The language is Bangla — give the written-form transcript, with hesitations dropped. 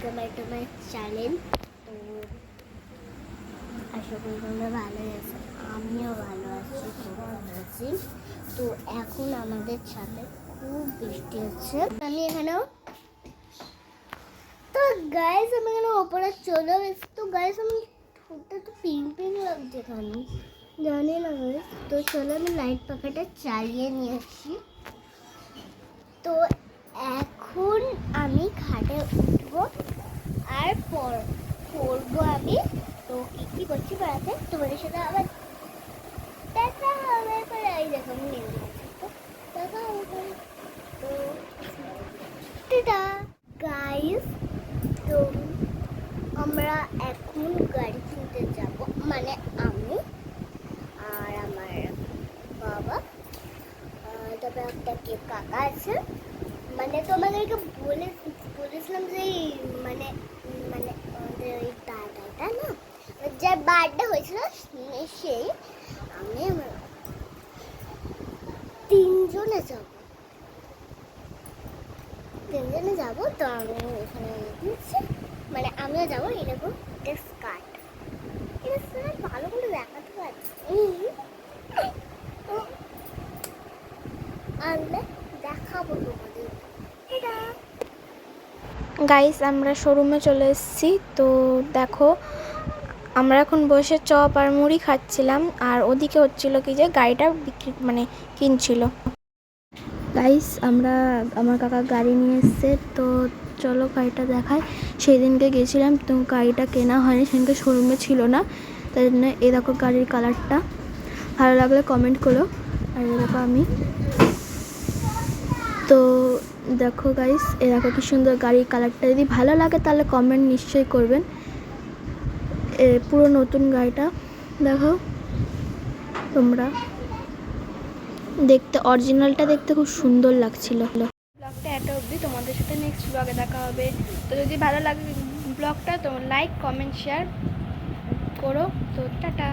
Welcome back to my channel. তো আশা করি তোমরা ভালোই আছো, আমিও ভালো আছি, খুব ভালো আছি। তো এখন আমাদের সাথে খুব বৃষ্টি হচ্ছে, আমি এখানেও। তো গাইস আমি এখানে ওপরে চলে গেছি। তো গাইস আমি ঠোঁটটা তো পিঙ্ক পিঙ্ক লাগছে এখানে, জানি না গাইস। তো চলো আমি লাইট পাখাটা চালিয়ে নিয়ে আসি। তো এখন আমি খাটে উঠবো আর পড়বো আমি। তো কি করছি পড়াতে তোমাদের সাথে আবার দেখা হবে পরে। এই দেখো আমি নেমে গেছি, তো দেখা হবে পরে। তো টাটা গাইস। তো আমরা এখন গাড়ি কিনতে যাব, মানে আমি আর আমার বাবা, তবে একটা কে কাকা আছে। মানে তোমাদেরকে বলেছিলাম যে মানে মানে আমাদের ওই দাদাটা না, যার বার্থডে হয়েছিল, সেই আমি আমার তিনজনে যাব। তো আমি এখানে নিচ্ছি, মানে আমিও যাবো। এরকম একটা স্কার্ট, এটা স্কার্ট ভালো করে দেখাতে পারছি আনলে দেখাবো তোমাদের। এটা গাইস আমরা শোরুমে চলে এসেছি। তো দেখো আমরা এখন বসে চপ আর মুড়ি খাচ্ছিলাম, আর ওদিকে হচ্ছিল কি যে গাড়িটা বিক্রি মানে কিনছিল। গাইস আমার কাকা গাড়ি নিয়ে এসছে, তো চলো গাড়িটা দেখায়। সেই দিনকে গেছিলাম, তো গাড়িটা কেনা হয়নি, সেদিনকে শোরুমে ছিল না, তাই জন্য এ দেখো গাড়ির কালারটা। ভালো লাগলে কমেন্ট করো। আর এ দেখো আমি, তো দেখো গাইস এ দেখো কি সুন্দর গাড়ির কালারটা। যদি ভালো লাগে তাহলে কমেন্ট নিশ্চয়ই করবেন। পুরো নতুন গাড়িটা দেখো তোমরা, দেখতে অরিজিনালটা দেখতে খুব সুন্দর লাগছিল। ব্লগটা এত অবধি, তোমাদের সাথে নেক্সট ব্লগে দেখা হবে। তো যদি ভালো লাগে ব্লগটা তো লাইক কমেন্ট শেয়ার করো। তো টাটা।